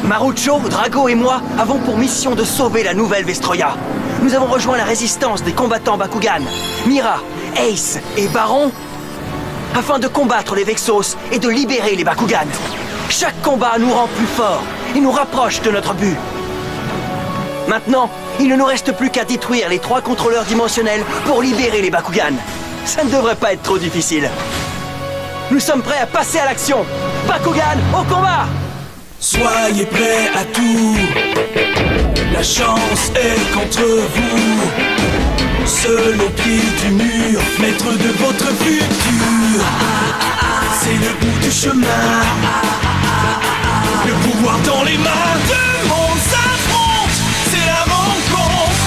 Marucho, Drago et moi avons pour mission de sauver la nouvelle Vestroia. Nous avons rejoint la résistance des combattants Bakugan, Mira, Ace et Baron, afin de combattre les Vexos et de libérer les Bakugan. Chaque combat nous rend plus forts et nous rapproche de notre but. Maintenant, il ne nous reste plus qu'à détruire les 3 contrôleurs dimensionnels pour libérer les Bakugan. Ça ne devrait pas être trop difficile. Nous sommes prêts à passer à l'action. Bakugan, au combat! Soyez prêts à tout. La chance est contre vous. Seul au pied du mur, maître de votre futur. C'est le bout du chemin. Le pouvoir dans les mains. Deux mondes s'affrontent. C'est la rencontre.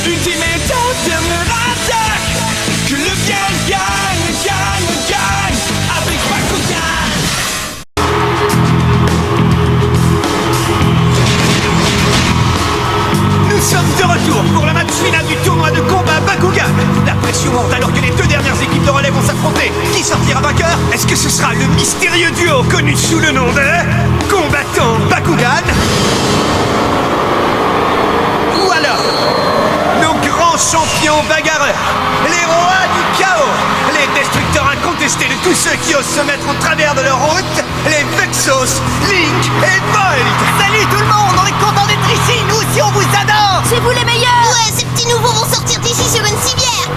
Ultimate dernière attaque. Que le bien gagne, gagne, gagne. Avec Bakugan. Nous sommes de retour pour la match finale du tournoi de combat Bakugan. La pression monte alors que les 2 dernières équipes de relais vont s'affronter. Qui sortira vainqueur? Est-ce que ce sera le mystérieux duo connu sous le nom de Combattant Bakugan? Ou alors nos grands champions bagarreurs, les rois du chaos, les destructeurs incontestés de tous ceux qui osent se mettre en travers de leur route, les Vexos, Link et Void. Salut tout le monde, on est content d'être ici, nous aussi on vous adore. C'est vous les meilleurs! Ouais, ces petits nouveaux vont sortir d'ici sur une civière!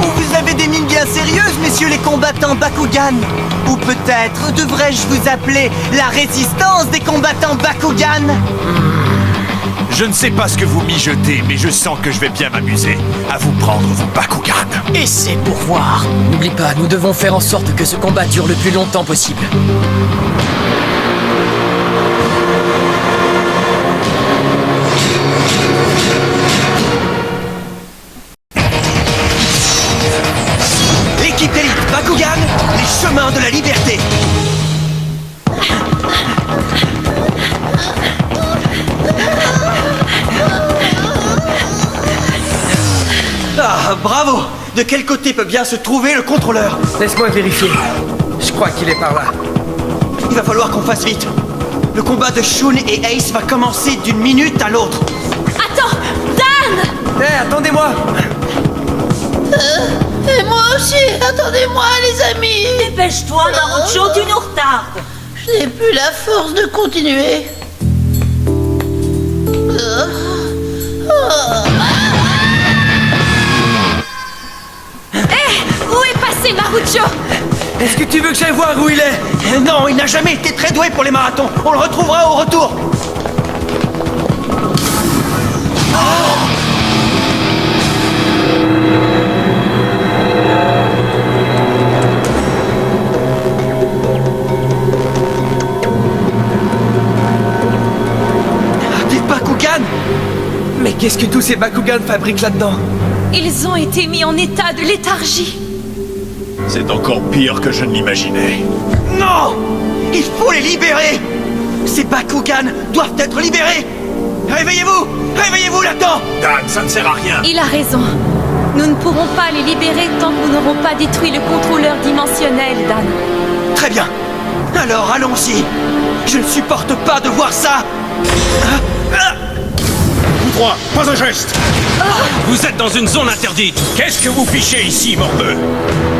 Vous avez des mines bien sérieuses, messieurs les combattants Bakugan. Ou peut-être devrais-je vous appeler la résistance des combattants Bakugan? Je ne sais pas ce que vous mijotez, mais je sens que je vais bien m'amuser à vous prendre vos Bakugan. Et c'est pour voir. N'oublie pas, nous devons faire en sorte que ce combat dure le plus longtemps possible. L'équipe d'élite Bakugan, les chemins de la liberté. Ah, bravo! De quel côté peut bien se trouver le contrôleur? Laisse-moi vérifier. Je crois qu'il est par là. Il va falloir qu'on fasse vite. Le combat de Shun et Ace va commencer d'une minute à l'autre. Attends! Dan! Hé, attendez-moi! Et moi aussi! Attendez-moi, les amis! Dépêche-toi, Marucho, tu nous retardes! Je n'ai plus la force de continuer. Où est passé Marucho? Est-ce que tu veux que j'aille voir où il est? Non, il n'a jamais été très doué pour les marathons. On le retrouvera au retour. Des Bakugan! Mais qu'est-ce que tous ces Bakugan fabriquent là-dedans? Ils ont été mis en état de léthargie. C'est encore pire que je ne l'imaginais. Non! Il faut les libérer! Ces Bakugan doivent être libérés! Réveillez-vous! Réveillez-vous là-dedans! Dan, ça ne sert à rien. Il a raison. Nous ne pourrons pas les libérer tant que nous n'aurons pas détruit le contrôleur dimensionnel, Dan. Très bien. Alors allons-y. Je ne supporte pas de voir ça. Vous trois, pas un geste. Vous êtes dans une zone interdite. Qu'est-ce que vous fichez ici, morveux?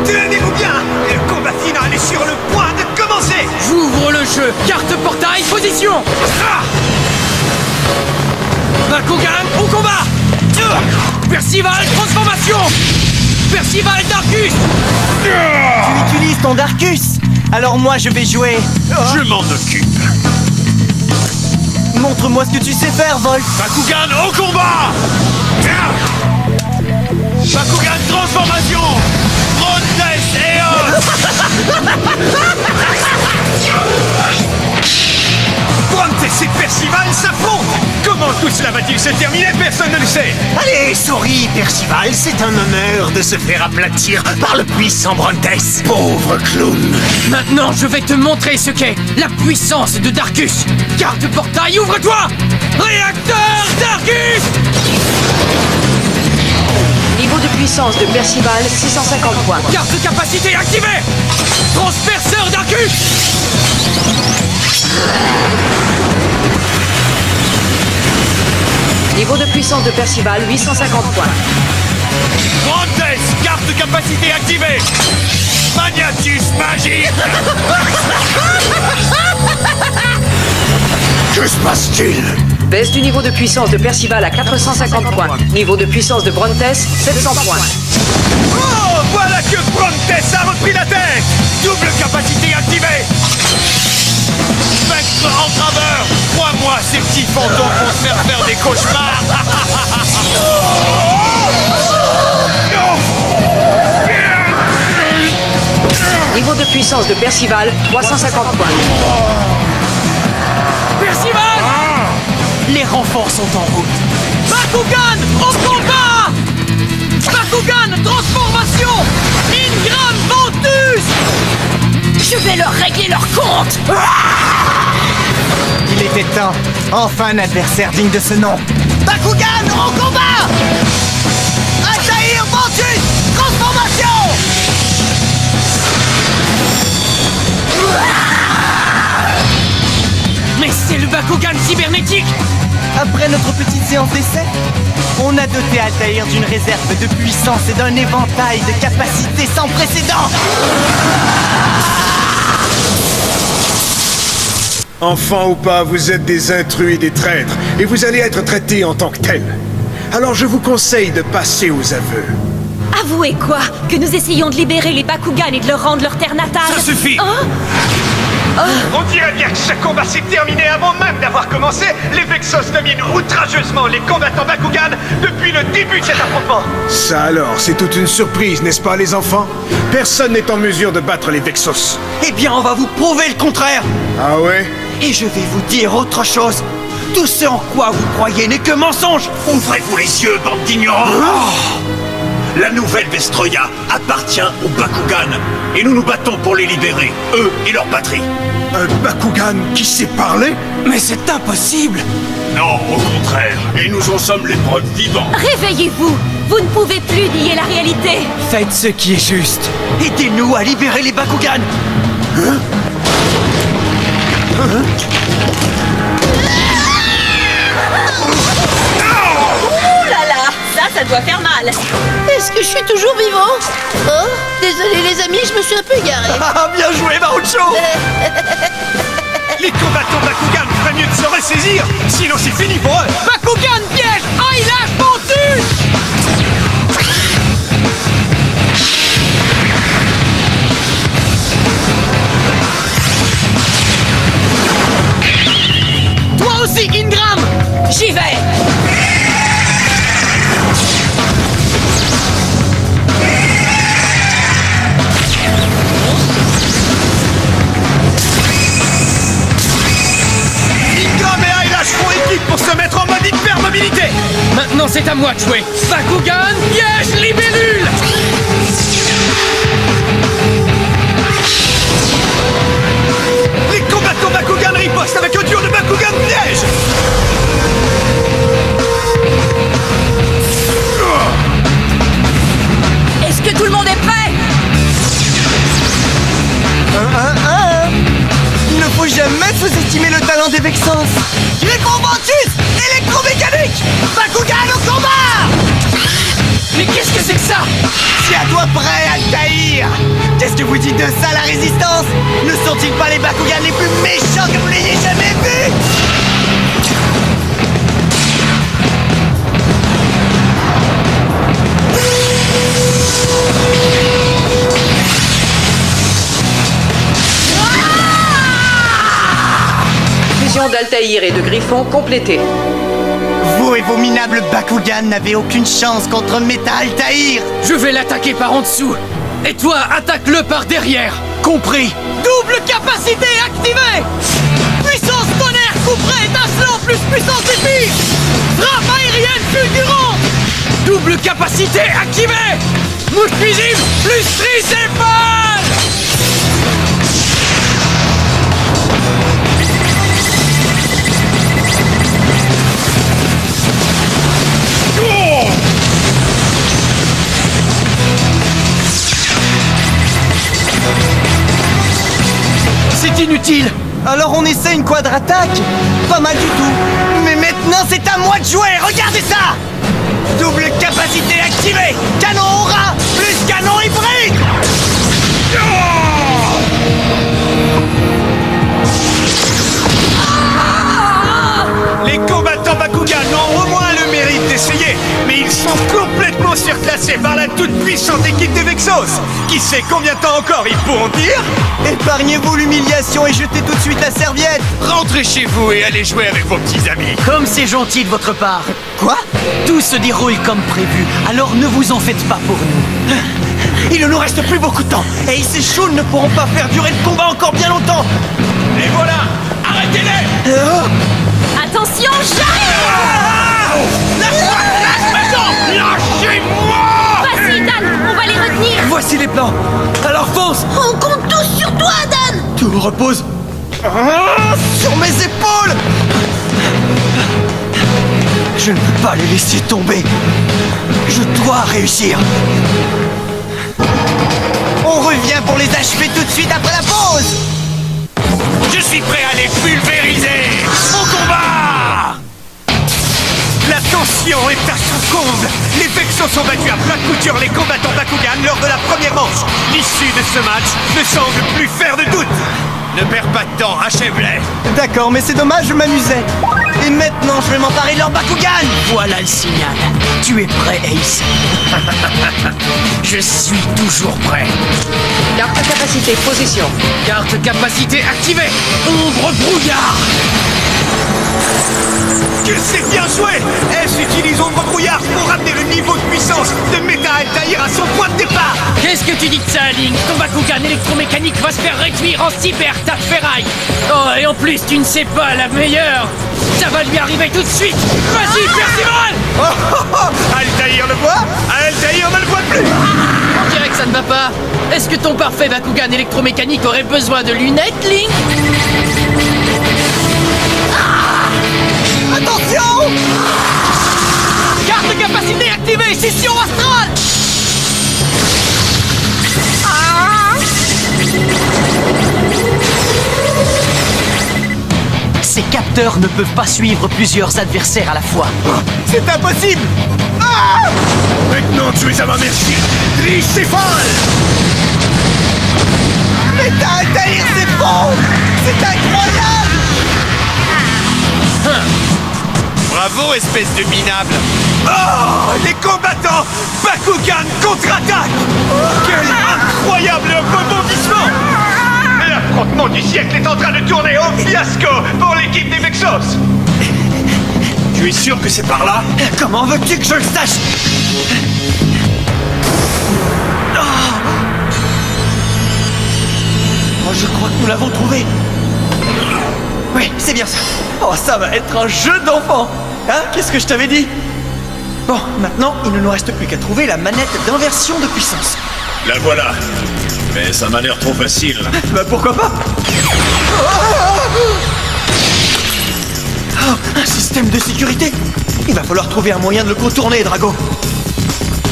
Tenez-vous bien. Le combat final est sur le point de commencer. J'ouvre le jeu. Carte portail, position. Bakugan, au combat. Percival, transformation. Percival Darkus. Tu utilises ton Darkus. Alors moi je vais jouer. Je m'en occupe. Montre-moi ce que tu sais faire, Volt. Bakugan au combat. Bakugan transformation. Brontes Eos. Brontes et Percival s'affrontent. Comment tout cela va-t-il se terminer? Personne ne le sait. Allez, souris, Percival, c'est un honneur de se faire aplatir par le puissant Brontes. Pauvre clown. Maintenant, je vais te montrer ce qu'est la puissance de Darkus. Carte portail, ouvre-toi. Réacteur Darkus. Niveau de puissance de Percival, 650 points. Carte de capacité activée. Transperceur d'Arcus. Niveau de puissance de Percival, 850 points. Grandes, carte de capacité activée. Magnatus magique. Que se passe-t-il? Baisse du niveau de puissance de Percival à 450 points. Niveau de puissance de Brontes, 700 points. Oh, voilà que Brontes a repris la tête. Double capacité activée. Spectre entraveur. Crois-moi, ces petits fantômes vont se faire des cauchemars. Niveau de puissance de Percival, 350 points. Percival. Les renforts sont en route. Bakugan au combat. Bakugan transformation. Ingram Ventus. Je vais leur régler leur compte. Il était temps. Enfin un adversaire digne de ce nom. Bakugan au combat. Altaïr Ventus. Transformation. Mais c'est le Bakugan cybernétique. Après notre petite séance d'essai, on a doté Altaïr d'une réserve de puissance et d'un éventail de capacités sans précédent. Enfants ou pas, vous êtes des intrus et des traîtres, et vous allez être traités en tant que tels. Alors je vous conseille de passer aux aveux. Avouez quoi? Que nous essayons de libérer les Bakugan et de leur rendre leur terre natale. Ça suffit. Hein? On dirait bien que ce combat s'est terminé avant même d'avoir commencé. Les Vexos dominent outrageusement les combattants Bakugan depuis le début de cet affrontement. Ça alors, c'est toute une surprise, n'est-ce pas les enfants? Personne n'est en mesure de battre les Vexos. Eh bien, on va vous prouver le contraire. Ah ouais? Et je vais vous dire autre chose. Tout ce en quoi vous croyez n'est que mensonge. Ouvrez-vous les yeux, bande d'ignorants! La nouvelle Vestroya appartient aux Bakugan, et nous nous battons pour les libérer, eux et leur patrie. Un Bakugan qui sait parler? Mais c'est impossible. Non, au contraire, et nous en sommes les preuves vivantes. Réveillez-vous! Vous ne pouvez plus nier la réalité! Faites ce qui est juste. Aidez-nous à libérer les Bakugan. Ouh là là! Ça doit faire mal! Est-ce que je suis toujours vivant? Oh, désolé les amis, je me suis un peu égaré. Ah, bien joué, Marucho. Les combattants Bakugan feraient mieux de se ressaisir, sinon c'est fini pour eux. Bakugan piège. Eyelash Ventus. Toi aussi, Ingram. J'y vais. Ingram et Eyelash font équipe pour se mettre en mode hypermobilité. Maintenant, c'est à moi de jouer. Bakugan piège libellule. Les combattants Bakugan ripostent avec un duo de Bakugan piège. Est-ce que tout le monde est prêt? Il ne faut jamais sous-estimer le talent des Vexos. Électro-Ventus, électromécanique, Bakugan au combat. Mais qu'est-ce que c'est que ça? Tiens-toi prêt, Altaïr. Qu'est-ce que vous dites de ça, la résistance? Ne sont-ils pas les Bakugan les plus méchants que vous n'ayez jamais vus? Fusion d'Altaïr et de Griffon complétée. Vous et vos minables Bakugan n'avez aucune chance contre Méta Altaïr. Je vais l'attaquer par en dessous. Et toi, attaque-le par derrière. Compris. Double capacité activée. Puissance tonnerre couperée étincelant plus puissance épée. Frappe aérienne fulgurante. Double capacité activée. Mouche visible plus tricéphale. C'est inutile. Alors on essaie une quadra-attaque? Pas mal du tout. Mais maintenant c'est à moi de jouer, regardez ça! Double capacité activée! Canon aura plus canon hybride! Les combattants Bakugan ont au moins le mérite d'essayer, mais ils sont complètement surclassés par la toute-puissante équipe des Vexos. Qui sait combien de temps encore ils pourront tenir? Épargnez-vous l'humiliation et jetez tout de suite la serviette! Rentrez chez vous et allez jouer avec vos petits amis. Comme c'est gentil de votre part. Quoi? Tout se déroule comme prévu, alors ne vous en faites pas pour nous. Il ne nous reste plus beaucoup de temps, et Ace et Shun ne pourront pas faire durer le combat encore bien longtemps! Et voilà, arrêtez-les! Attention, j'arrive! Lâchez-moi! Vas-y, Dan, on va les retenir! Voici les plans! Alors fonce! On compte tous sur toi, Dan! Tout repose sur mes épaules! Je ne peux pas les laisser tomber. Je dois réussir. On revient pour les achever tout de suite après la pause. Je suis prêt à les pulvériser! Au combat! La tension est à son comble! Les Vexos ont battu à plat de couture les combattants Bakugan lors de la première manche. L'issue de ce match ne semble plus faire de doute. Ne perds pas de temps, achève-les! D'accord, mais c'est dommage, je m'amusais. Et maintenant, je vais m'emparer de leur Bakugan. Voilà le signal. Tu es prêt, Ace? Je suis toujours prêt. Carte capacité, position. Carte capacité activée. Ombre brouillard. Tu sais bien joué! S utilise Ombre Brouillard pour ramener le niveau de puissance de Mecha Altaïr à son point de départ! Qu'est-ce que tu dis de ça, Link? Ton Bakugan électromécanique va se faire réduire en cyber tas de ferraille. Oh, et en plus, tu ne sais pas la meilleure. Ça va lui arriver tout de suite. Vas-y, Percival! Oh, oh, oh. Altaïr le voit, Altaïr ne le voit plus! On dirait que ça ne va pas. Est-ce que ton parfait Bakugan électromécanique aurait besoin de lunettes, Link? Attention! Carte capacité activée, scission astrale! Ces capteurs ne peuvent pas suivre plusieurs adversaires à la fois. C'est impossible! Maintenant tu es à ma merci! Tricéphale! Mecha Altaïr, c'est bon! C'est incroyable! Bravo, espèce de minable! Oh! Les combattants Bakugan contre-attaque! Quel incroyable rebondissement! L'affrontement du siècle est en train de tourner au fiasco pour l'équipe des Vexos! Tu es sûr que c'est par là? Comment veux-tu que je le sache? Oh, je crois que nous l'avons trouvé. Oui, c'est bien ça. Oh, ça va être un jeu d'enfant. Hein? Qu'est-ce que je t'avais dit? Bon, maintenant, il ne nous reste plus qu'à trouver la manette d'inversion de puissance. La voilà. Mais ça m'a l'air trop facile. Bah pourquoi pas? Oh, un système de sécurité. Il va falloir trouver un moyen de le contourner, Drago.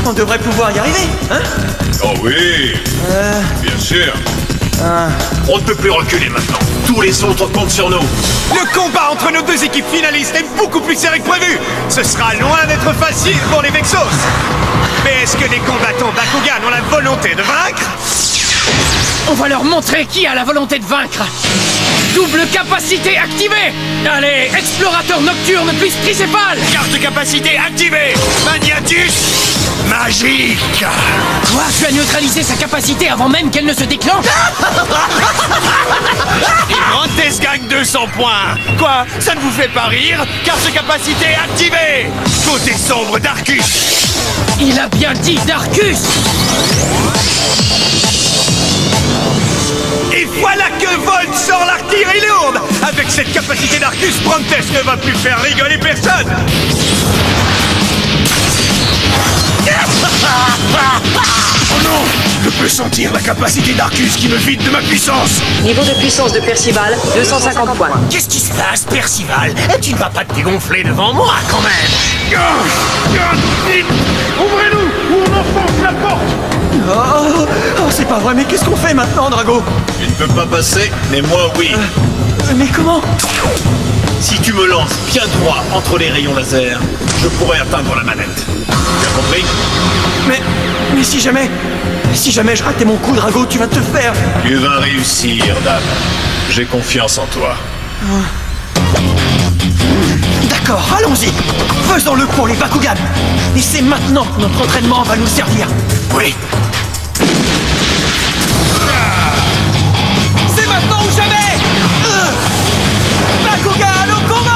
On devrait pouvoir y arriver, hein? Oh oui. Bien sûr. On ne peut plus reculer maintenant. Tous les autres comptent sur nous. Le combat entre nos deux équipes finalistes est beaucoup plus serré que prévu. Ce sera loin d'être facile pour les Vexos. Mais est-ce que les combattants Bakugan ont la volonté de vaincre? On va leur montrer qui a la volonté de vaincre. Double capacité activée. Allez, explorateur nocturne plus tricéphale. Carte capacité activée. Magnatus magique. Quoi? Tu as neutralisé sa capacité avant même qu'elle ne se déclenche? Grantes gagne 200 points. Quoi? Ça ne vous fait pas rire? Carte capacité activée. Côté sombre d'Arcus. Il a bien dit Darkus. Et voilà que Volt sort l'artillerie lourde. Avec cette capacité d'Arcus, Brontes ne va plus faire rigoler personne. Oh non! Je peux sentir la capacité d'Arcus qui me vide de ma puissance! Niveau de puissance de Percival, 250 points. Qu'est-ce qui se passe, Percival? Tu ne vas pas te dégonfler devant moi, quand même. Ouvrez-nous ou on enfonce la porte. Oh, C'est pas vrai, mais qu'est-ce qu'on fait maintenant, Drago? Tu ne peux pas passer, mais moi oui. Mais comment? Si tu me lances bien droit entre les rayons laser, je pourrais atteindre la manette. Tu as compris? Mais si jamais je ratais mon coup, Drago, tu vas te faire... Tu vas réussir, dame. J'ai confiance en toi. D'accord, allons-y. Faisons-le pour les Bakugan. Et c'est maintenant que notre entraînement va nous servir. Oui. C'est maintenant ou jamais. Bakugan au combat!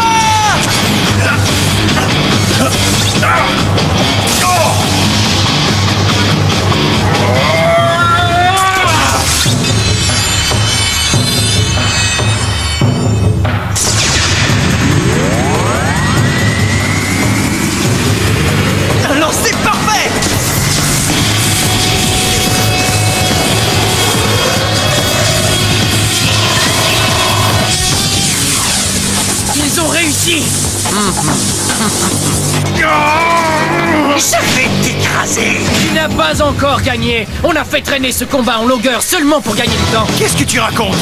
Alors c'est parfait! Ils ont réussi. Je vais t'écraser! Tu n'as pas encore gagné. On a fait traîner ce combat en longueur seulement pour gagner du temps. Qu'est-ce que tu racontes?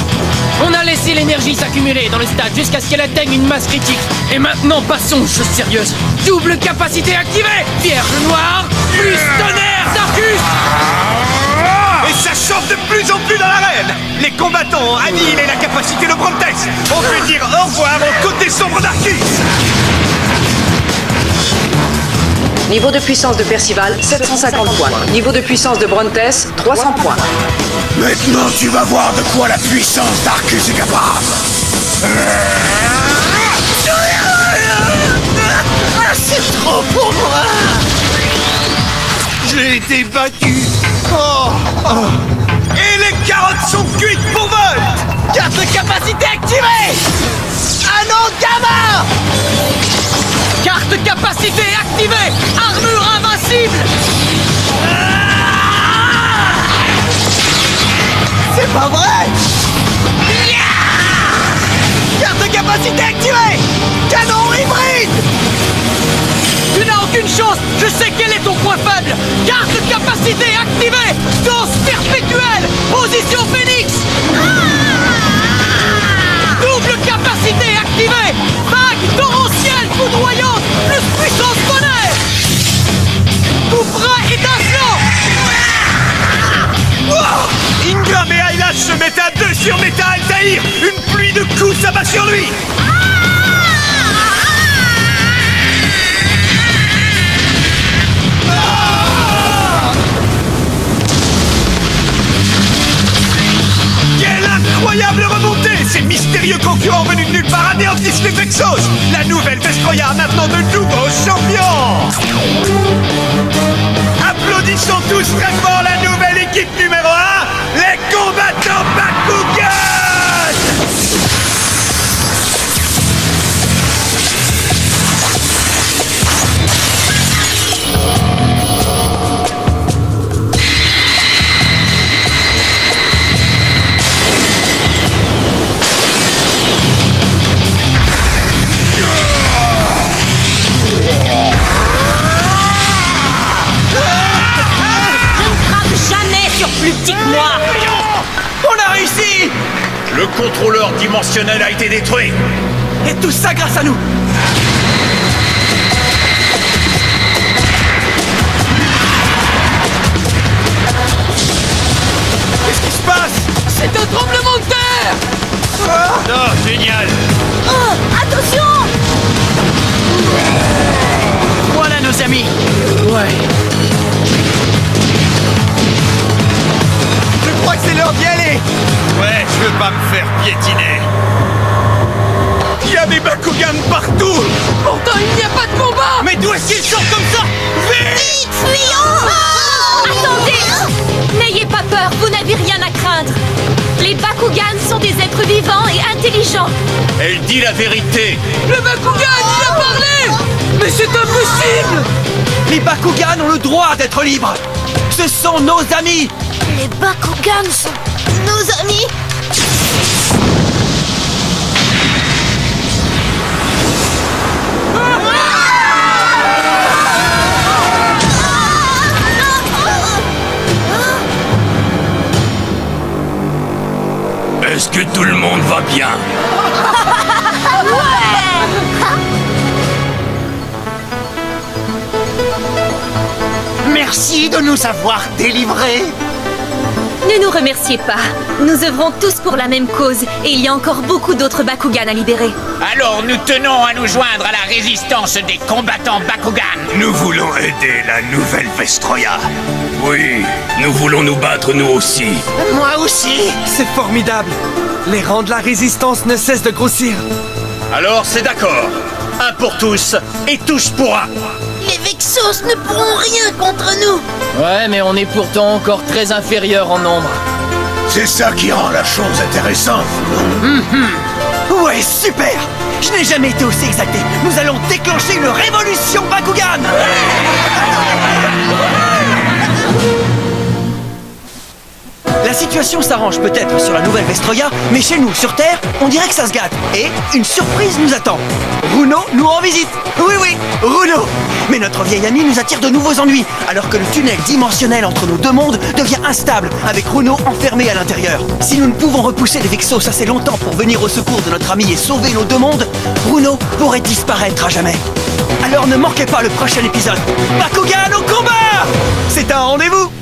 On a laissé l'énergie s'accumuler dans le stade jusqu'à ce qu'elle atteigne une masse critique. Et maintenant, passons aux choses sérieuses. Double capacité activée. Vierge noire, plus tonnerre d'Arcus. Et ça chauffe de plus en plus dans l'arène. Les combattants ont annihilé la capacité de Brontes. On peut dire au revoir au côté sombre d'Arcus. Niveau de puissance de Percival, 750 points. Niveau de puissance de Brontes, 300 points. Maintenant, tu vas voir de quoi la puissance d'Arcus est capable. C'est trop pour moi! J'ai été battu. Et les carottes sont cuites pour Volt. Carte de capacité activée! Ah non, gamin! Carte capacité activée. Armure invincible. C'est pas vrai! Carte de capacité activée! Canon hybride! Tu n'as aucune chance. Je sais quel est ton point faible. Carte capacité activée. Danse perpétuelle. Position Phoenix. Double capacité activée. Vague torrentielle foudroyante. Plus puissance tonnerre. Coup franc étincelant. Ingram et Aylash se mettent à deux sur Meta Altaïr. Une pluie de coups s'abat sur lui. Quelle incroyable remontée! Ces mystérieux concurrents venus de nulle part anéantissent les Vexos! La nouvelle Vestroya a maintenant de nouveaux champions! Applaudissons tous très fort la nouvelle équipe numéro 1, les combattants Bakugan! Plus petit que moi. On a réussi! Le contrôleur dimensionnel a été détruit. Et tout ça grâce à nous! Qu'est-ce qui se passe? C'est un tremblement de terre. Oh, génial. Oh, attention! Voilà nos amis! Ouais. Je crois que c'est l'heure d'y aller! Ouais, je veux pas me faire piétiner! Il y a des Bakugan partout! Pourtant, il n'y a pas de combat. Mais d'où est-ce qu'ils sortent comme ça? Vite! Fuyons! Attendez! N'ayez pas peur, vous n'avez rien à craindre. Les Bakugan sont des êtres vivants et intelligents. Elle dit la vérité. Le Bakugan, il a parlé. Mais c'est impossible. Les Bakugan ont le droit d'être libres! Ce sont nos amis! Les Bakugan sont nos amis? Est-ce que tout le monde va bien? Merci de nous avoir délivrés. Ne nous remerciez pas. Nous œuvrons tous pour la même cause et il y a encore beaucoup d'autres Bakugan à libérer. Alors nous tenons à nous joindre à la résistance des combattants Bakugan. Nous voulons aider la nouvelle Vestroya. Oui, nous voulons nous battre nous aussi. Moi aussi. C'est formidable. Les rangs de la résistance ne cessent de grossir. Alors c'est d'accord. Un pour tous et tous pour un. Les Vexos ne pourront rien contre nous. Ouais, mais on est pourtant encore très inférieur en nombre. C'est ça qui rend la chose intéressante. Ouais, super! Je n'ai jamais été aussi exalté. Nous allons déclencher une révolution Bakugan! La situation s'arrange peut-être sur la nouvelle Vestroya, mais chez nous, sur Terre, on dirait que ça se gâte. Et une surprise nous attend. Runo nous rend visite. Oui, Runo. Mais notre vieil ami nous attire de nouveaux ennuis, alors que le tunnel dimensionnel entre nos deux mondes devient instable, avec Runo enfermé à l'intérieur. Si nous ne pouvons repousser les Vexos assez longtemps pour venir au secours de notre ami et sauver nos deux mondes, Runo pourrait disparaître à jamais. Alors ne manquez pas le prochain épisode. Bakugan au combat! C'est un rendez-vous!